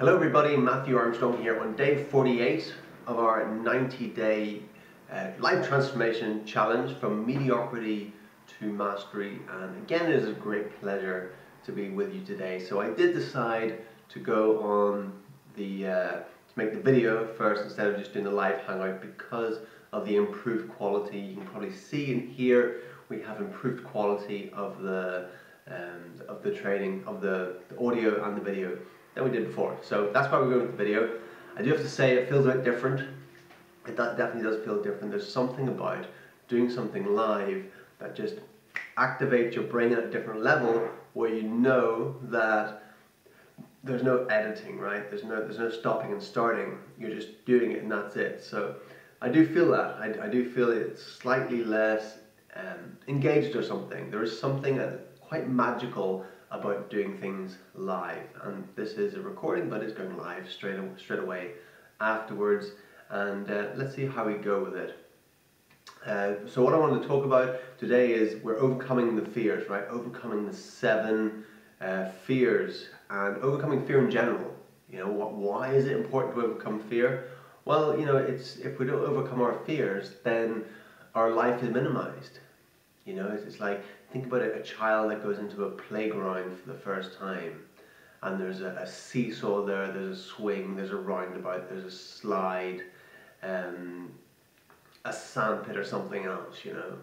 Hello everybody, Matthew Armstrong here on day 48 of our 90-day life transformation challenge from mediocrity to mastery. And again, it is a great pleasure to be with you today. So I did decide to go on to make the video first instead of just doing the live hangout because of the improved quality. You can probably see and hear we have improved quality of the training, of the audio and the video than we did before. So that's why we're going with the video. I do have to say it feels a bit different. It definitely does feel different. There's something about doing something live that just activates your brain at a different level where you know that there's no editing, right? There's no stopping and starting. You're just doing it and that's it. So I do feel that. I do feel it's slightly less engaged or something. There is something quite magical about doing things live, and this is a recording, but it's going live straight away afterwards, and let's see how we go with it. So what I want to talk about today is we're overcoming the fears, right? Overcoming the 7 fears, and overcoming fear in general. You know, why is it important to overcome fear? Well, you know, if we don't overcome our fears, then our life is minimized. You know, it's like, think about a child that goes into a playground for the first time, and there's a seesaw there, there's a swing, there's a roundabout, there's a slide, a sandpit or something else, you know.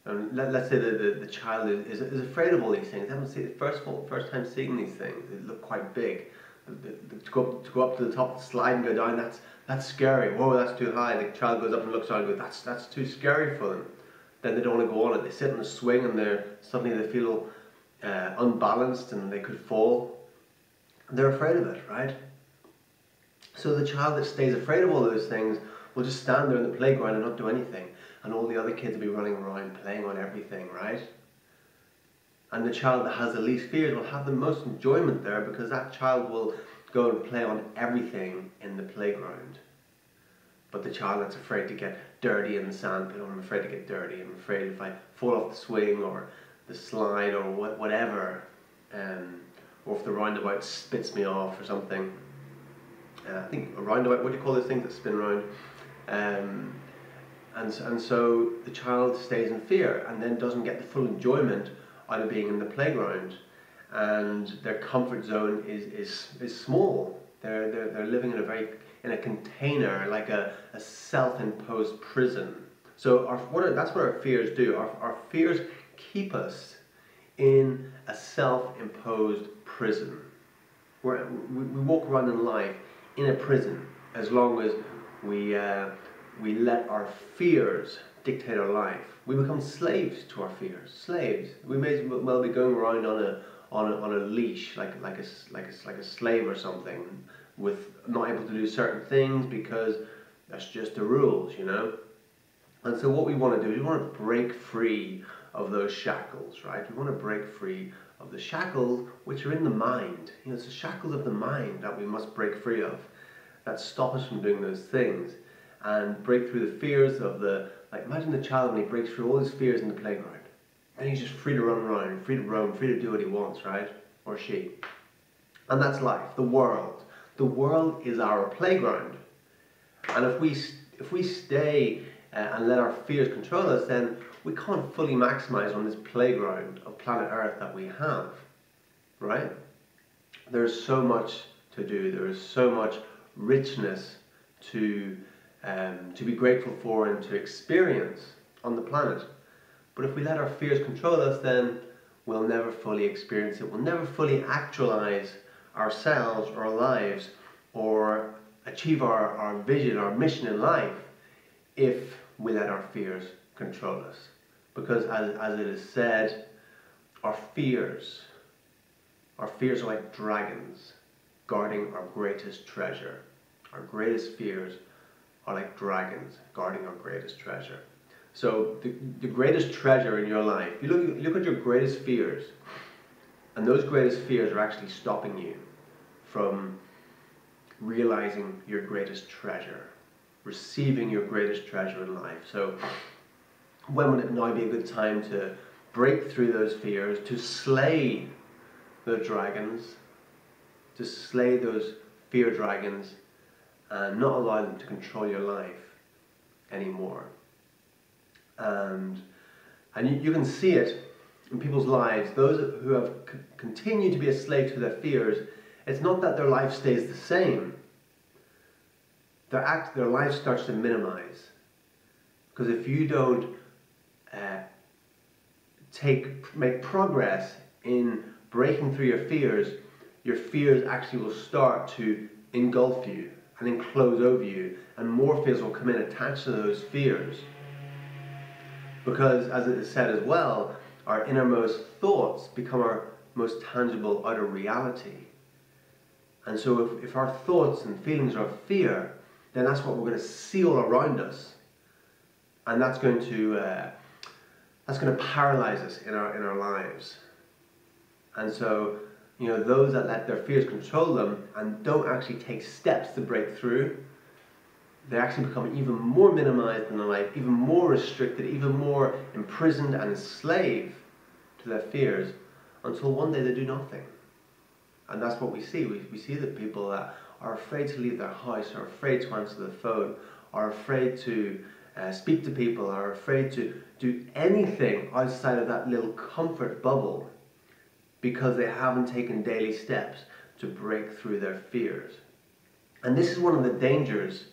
And let's say the child is afraid of all these things. They haven't seen it first time seeing these things. They look quite big. To go up to the top of the slide and go down, that's scary. Whoa, that's too high. The child goes up and looks down and goes, that's too scary for them. Then they don't want to go on it. They sit on a swing and suddenly they feel unbalanced and they could fall. They're afraid of it, right? So the child that stays afraid of all those things will just stand there in the playground and not do anything. And all the other kids will be running around playing on everything, right? And the child that has the least fears will have the most enjoyment there because that child will go and play on everything in the playground. But the child that's afraid to get dirty in the sandpit, or I'm afraid to get dirty, I'm afraid if I fall off the swing or the slide or whatever, or if the roundabout spits me off or something. I think a roundabout, what do you call those things that spin around? And so the child stays in fear and then doesn't get the full enjoyment out of being in the playground, and their comfort zone is small. They're living in a container, like a self-imposed prison. So that's what our fears do. Our fears keep us in a self-imposed prison. We walk around in life in a prison as long as we let our fears dictate our life. We become slaves to our fears. Slaves. We may as well be going around on a leash, like a slave or something, with not able to do certain things because that's just the rules, you know. And so what we want to do is we want to break free of those shackles, right? We want to break free of the shackles which are in the mind. You know, it's the shackles of the mind that we must break free of, that stop us from doing those things, and break through the fears of like imagine the child when he breaks through all his fears in the playground. And he's just free to run around, free to roam, free to do what he wants, right? Or she. And that's life, the world. The world is our playground. And if we stay and let our fears control us, then we can't fully maximize on this playground of planet Earth that we have, right? There's so much to do. There is so much richness to be grateful for and to experience on the planet. But if we let our fears control us, then we'll never fully experience it. We'll never fully actualize ourselves or our lives or achieve our vision, our mission in life, if we let our fears control us. Because as it is said, our fears are like dragons guarding our greatest treasure. Our greatest fears are like dragons guarding our greatest treasure. So the greatest treasure in your life, you look at your greatest fears, and those greatest fears are actually stopping you from realizing your greatest treasure, receiving your greatest treasure in life. So when would it now be a good time to break through those fears, to slay the dragons, to slay those fear dragons, and not allow them to control your life anymore. And you can see it in people's lives. Those who have continued to be a slave to their fears, it's not that their life stays the same. Their life starts to minimize. Because if you don't make progress in breaking through your fears actually will start to engulf you and enclose over you, and more fears will come in attached to those fears. Because, as it is said as well, our innermost thoughts become our most tangible outer reality. And so if our thoughts and feelings are of fear, then that's what we're going to see all around us. And that's going to paralyze us in our lives. And so, those that let their fears control them and don't actually take steps to break through, they actually become even more minimized in their life, even more restricted, even more imprisoned and enslaved to their fears, until one day they do nothing. And that's what we see. We see the people that are afraid to leave their house, are afraid to answer the phone, are afraid to speak to people, are afraid to do anything outside of that little comfort bubble, because they haven't taken daily steps to break through their fears. And this is one of the dangers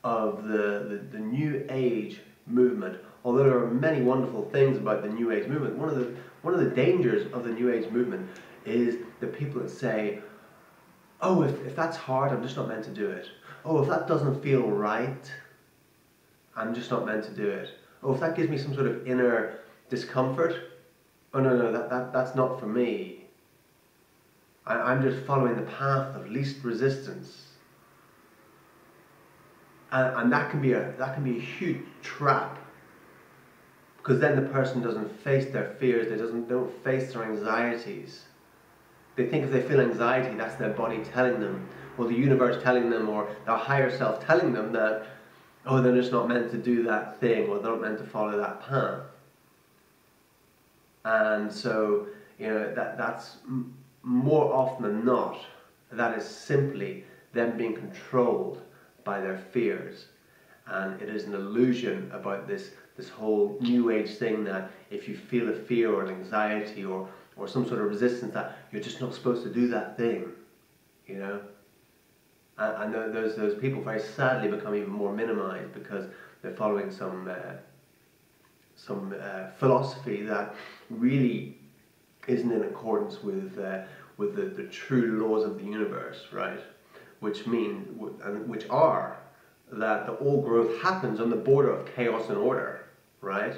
of the New Age movement. Although there are many wonderful things about the New Age movement, one of the dangers of the New Age movement is the people that say, oh, if that's hard, I'm just not meant to do it. Oh, if that doesn't feel right, I'm just not meant to do it. Oh, if that gives me some sort of inner discomfort, oh no, that's not for me. I'm just following the path of least resistance. And that can be a huge trap, because then the person doesn't face their fears, they don't face their anxieties. They think if they feel anxiety, that's their body telling them, or the universe telling them, or their higher self telling them that, oh, they're just not meant to do that thing, or they're not meant to follow that path. And so, that's more often than not, that is simply them being controlled by their fears. And it is an illusion about this whole New Age thing that if you feel a fear or an anxiety or some sort of resistance, that you're just not supposed to do that thing, And those people very sadly become even more minimized, because they're following some philosophy that really isn't in accordance with the true laws of the universe, right? Which are that the all growth happens on the border of chaos and order, right?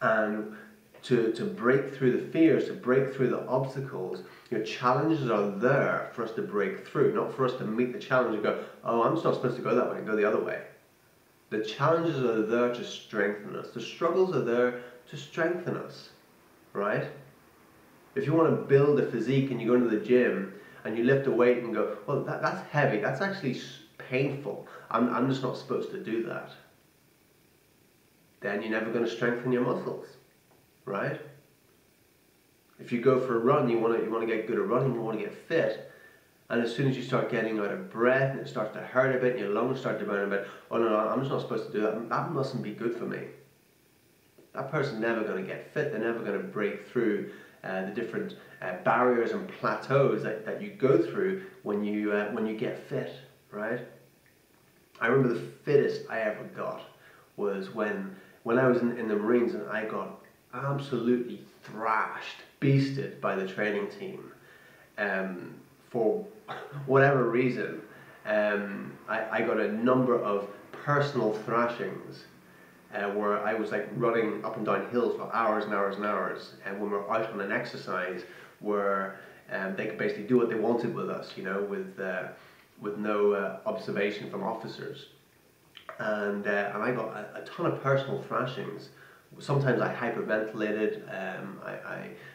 And to break through the fears, to break through the obstacles, your challenges are there for us to break through, not for us to meet the challenge and go, oh, I'm just not supposed to go that way, go the other way. The challenges are there to strengthen us. The struggles are there to strengthen us, right? If you want to build a physique and you go into the gym and you lift a weight and go, well, that's heavy, that's actually painful, I'm just not supposed to do that. Then you're never going to strengthen your muscles, right? If you go for a run, you want to get good at running, you want to get fit, and as soon as you start getting out of breath and it starts to hurt a bit and your lungs start to burn a bit, oh no, I'm just not supposed to do that, that mustn't be good for me. That person's never going to get fit, they're never going to break through the different barriers and plateaus that you go through when you get fit, right? I remember the fittest I ever got was when I was in the Marines, and I got absolutely thrashed, beasted by the training team. For whatever reason, I got a number of personal thrashings where I was like running up and down hills for hours and hours and hours, and when we were out on an exercise where they could basically do what they wanted with us, with no observation from officers. And I got a ton of personal thrashings. Sometimes I hyperventilated,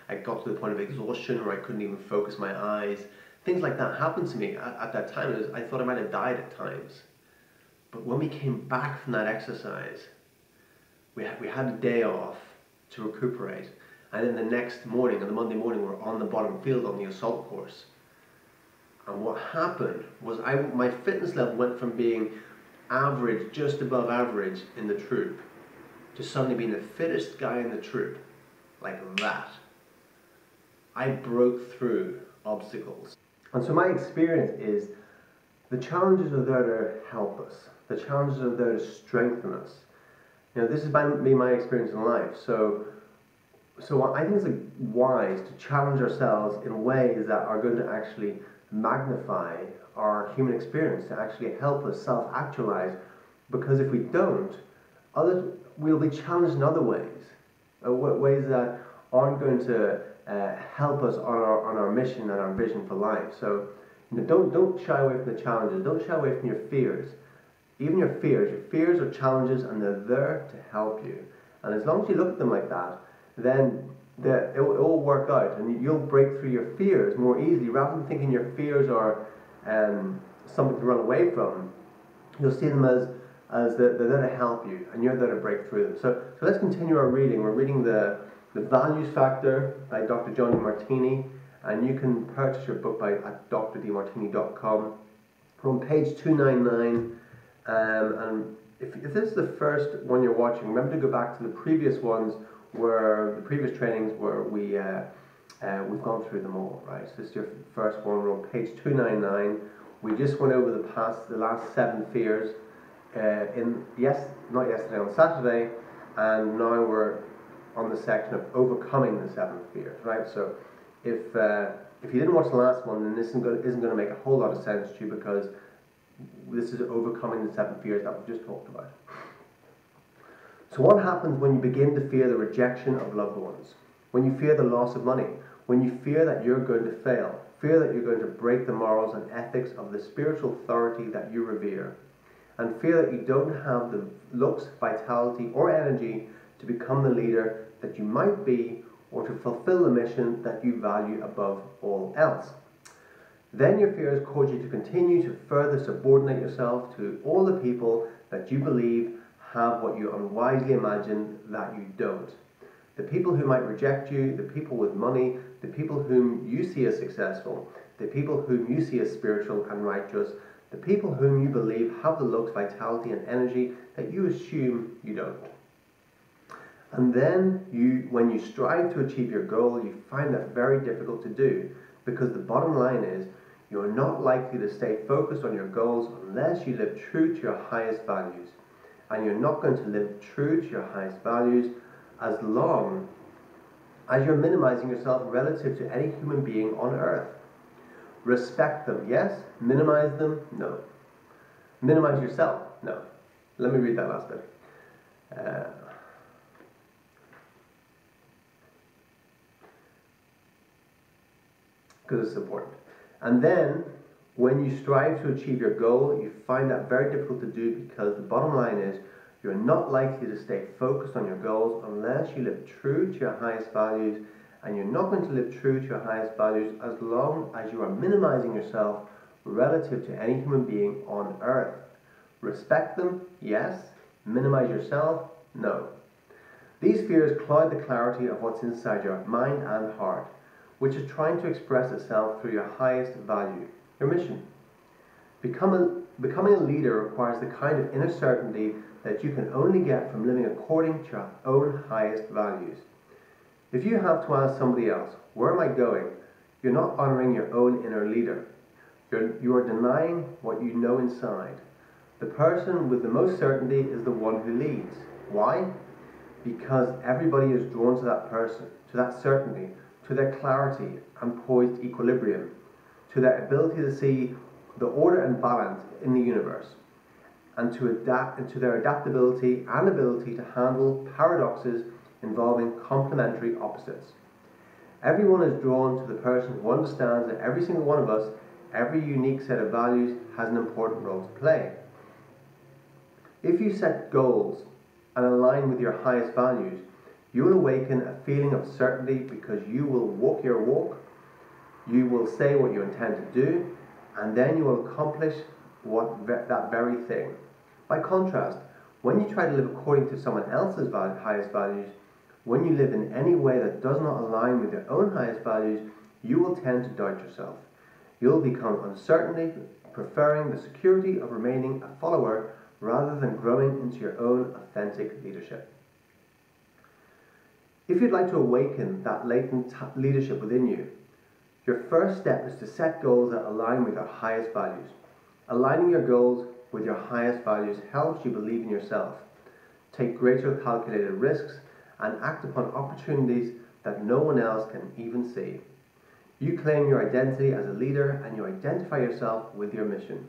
I got to the point of exhaustion where I couldn't even focus my eyes. Things like that happened to me at that time. I thought I might have died at times. But when we came back from that exercise, we had a day off to recuperate. And then the next morning, on the Monday morning, we were on the bottom field on the assault course. And what happened was my fitness level went from being average, just above average in the troop, to suddenly being the fittest guy in the troop, like that. I broke through obstacles. And so my experience is the challenges are there to help us. The challenges are there to strengthen us. You know, this has been my experience in life. So I think it's wise to challenge ourselves in ways that are going to actually magnify our human experience, to actually help us self-actualize. Because if we don't, we'll be challenged in other ways, ways that aren't going to help us on our mission and our vision for life. So, you know, don't shy away from the challenges. Don't shy away from your fears. Even your fears are challenges, and they're there to help you. And as long as you look at them like that, then it will work out, and you'll break through your fears more easily. Rather than thinking your fears are something to run away from, you'll see them as they're there to help you, and you're there to break through them. So let's continue our reading. We're reading the Values Factor by Dr. John Demartini, and you can purchase your book at drdemartini.com. We're on page 299, and if this is the first one you're watching, remember to go back to the previous ones, where the previous trainings where we've gone through them all, right? So this is your first one. We're on page 299. We just went over the last 7 fears not yesterday, on Saturday, and now we're on the section of overcoming the 7 fears, right? So if you didn't watch the last one, then this isn't going to make a whole lot of sense to you, because this is overcoming the 7 fears that we just talked about. So what happens when you begin to fear the rejection of loved ones? When you fear the loss of money? When you fear that you're going to fail? Fear that you're going to break the morals and ethics of the spiritual authority that you revere? And fear that you don't have the looks, vitality, or energy to become the leader that you might be, or to fulfill the mission that you value above all else? Then your fears cause you to continue to further subordinate yourself to all the people that you believe have what you unwisely imagine that you don't. The people who might reject you, the people with money, the people whom you see as successful, the people whom you see as spiritual and righteous, the people whom you believe have the looks, vitality, and energy that you assume you don't. And then when you strive to achieve your goal, you find that very difficult to do, because the bottom line is you're not likely to stay focused on your goals unless you live true to your highest values. And you're not going to live true to your highest values as long as you're minimizing yourself relative to any human being on earth. Respect them, yes. Minimize them, no. Minimize yourself, no. Let me read that last bit. Because it's important. And then, when you strive to achieve your goal, you find that very difficult to do, because the bottom line is you're not likely to stay focused on your goals unless you live true to your highest values, and you're not going to live true to your highest values as long as you are minimizing yourself relative to any human being on earth. Respect them, yes. Minimize yourself, no. These fears cloud the clarity of what's inside your mind and heart, which is trying to express itself through your highest value, your mission. Becoming a leader requires the kind of inner certainty that you can only get from living according to your own highest values. If you have to ask somebody else, where am I going? You're not honoring your own inner leader. You are denying what you know inside. The person with the most certainty is the one who leads. Why? Because everybody is drawn to that person, to that certainty, to their clarity and poised equilibrium, to their ability to see the order and balance in the universe, and to their adaptability and ability to handle paradoxes involving complementary opposites. Everyone is drawn to the person who understands that every single one of us, every unique set of values, has an important role to play. If you set goals and align with your highest values, you will awaken a feeling of certainty, because you will walk your walk, you will say what you intend to do, and then you will accomplish that very thing. By contrast, when you try to live according to someone else's highest values, when you live in any way that does not align with your own highest values, you will tend to doubt yourself. You'll become uncertain, preferring the security of remaining a follower rather than growing into your own authentic leadership. If you'd like to awaken that latent leadership within you, your first step is to set goals that align with your highest values. Aligning your goals with your highest values helps you believe in yourself, take greater calculated risks, and act upon opportunities that no one else can even see. You claim your identity as a leader and you identify yourself with your mission,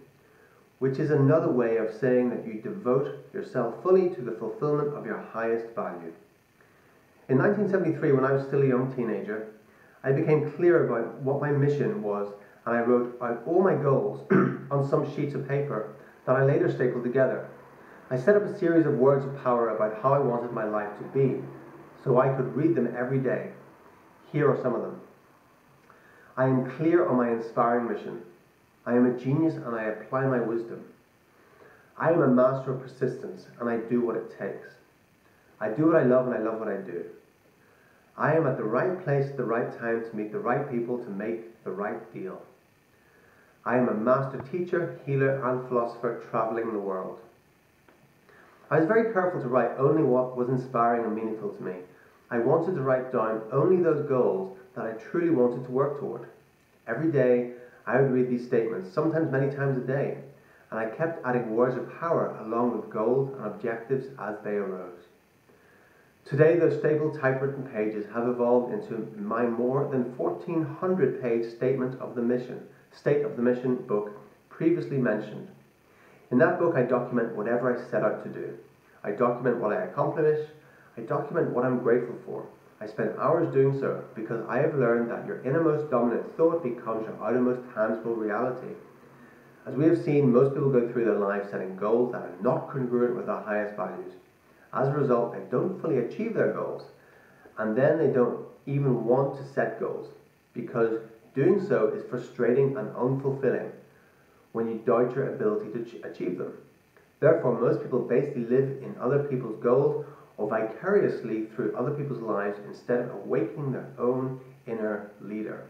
which is another way of saying that you devote yourself fully to the fulfillment of your highest value. In 1973, when I was still a young teenager, I became clear about what my mission was, and I wrote out all my goals on some sheets of paper that I later stapled together. I set up a series of words of power about how I wanted my life to be, so I could read them every day. Here are some of them. I am clear on my inspiring mission. I am a genius and I apply my wisdom. I am a master of persistence and I do what it takes. I do what I love and I love what I do. I am at the right place at the right time to meet the right people to make the right deal. I am a master teacher, healer and philosopher traveling the world. I was very careful to write only what was inspiring and meaningful to me. I wanted to write down only those goals that I truly wanted to work toward. Every day I would read these statements, sometimes many times a day, and I kept adding words of power along with goals and objectives as they arose. Today those stapled typewritten pages have evolved into my more than 1,400 page State of the Mission book previously mentioned. In that book I document whatever I set out to do. I document what I accomplish. I document what I'm grateful for. I spend hours doing so because I have learned that your innermost dominant thought becomes your outermost tangible reality. As we have seen, most people go through their lives setting goals that are not congruent with their highest values. As a result, they don't fully achieve their goals, and then they don't even want to set goals because doing so is frustrating and unfulfilling when you doubt your ability to achieve them. Therefore, most people basically live in other people's goals or vicariously through other people's lives instead of awakening their own inner leader.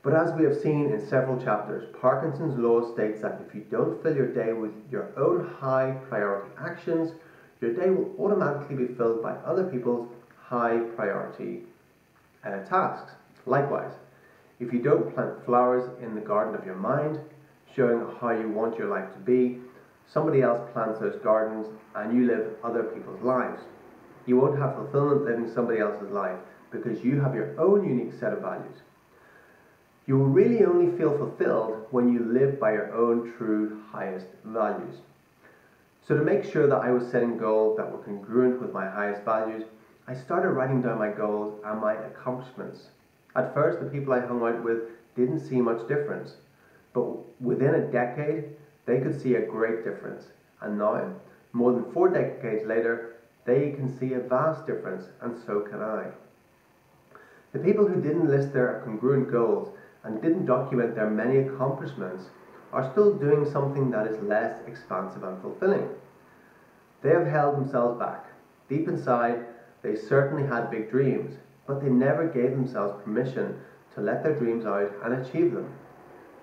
But as we have seen in several chapters, Parkinson's law states that if you don't fill your day with your own high priority actions, your day will automatically be filled by other people's high priority tasks. Likewise, if you don't plant flowers in the garden of your mind, showing how you want your life to be, somebody else plants those gardens and you live other people's lives. You won't have fulfillment living somebody else's life because you have your own unique set of values. You will really only feel fulfilled when you live by your own true highest values. So to make sure that I was setting goals that were congruent with my highest values, I started writing down my goals and my accomplishments. At first, the people I hung out with didn't see much difference, but within a decade, they could see a great difference. And now, more than 4 decades later, they can see a vast difference, and so can I. The people who didn't list their congruent goals and didn't document their many accomplishments are still doing something that is less expansive and fulfilling. They have held themselves back. Deep inside, they certainly had big dreams, but they never gave themselves permission to let their dreams out and achieve them.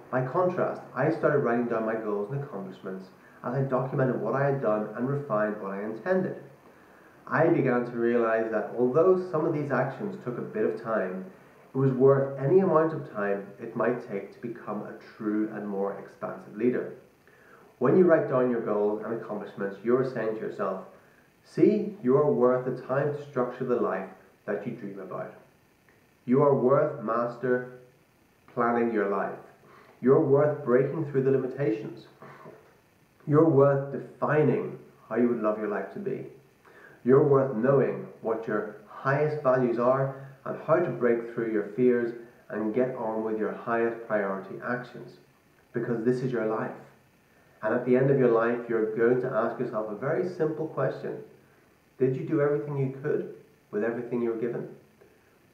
By contrast, I started writing down my goals and accomplishments as I documented what I had done and refined what I intended. I began to realize that although some of these actions took a bit of time, it was worth any amount of time it might take to become a true and more expansive leader. When you write down your goals and accomplishments, you're saying to yourself, see, you are worth the time to structure the life that you dream about. You are worth master planning your life. You're worth breaking through the limitations. You're worth defining how you would love your life to be. You're worth knowing what your highest values are and how to break through your fears and get on with your highest priority actions. Because this is your life. And at the end of your life, you're going to ask yourself a very simple question. Did you do everything you could with everything you were given?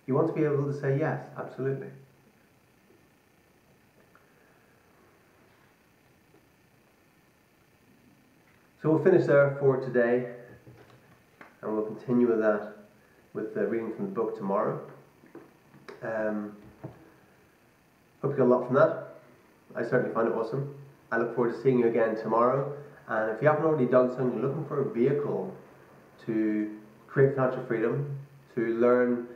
You want to be able to say yes, absolutely. So we'll finish there for today, and we'll continue with that with the reading from the book tomorrow. Hope you got a lot from that. I certainly find it awesome. I look forward to seeing you again tomorrow. And if you haven't already done so, you're looking for a vehicle to create financial freedom, to learn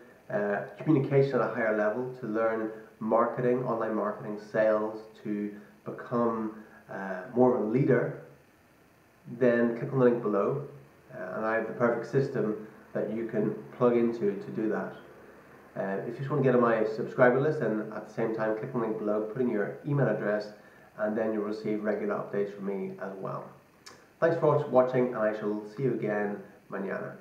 communication at a higher level, to learn marketing, online marketing, sales, to become more of a leader, then click on the link below. And I have the perfect system that you can plug into to do that. If you just want to get on my subscriber list, and at the same time click on the link below, put in your email address, and then you'll receive regular updates from me as well. Thanks for watching, and I shall see you again mañana.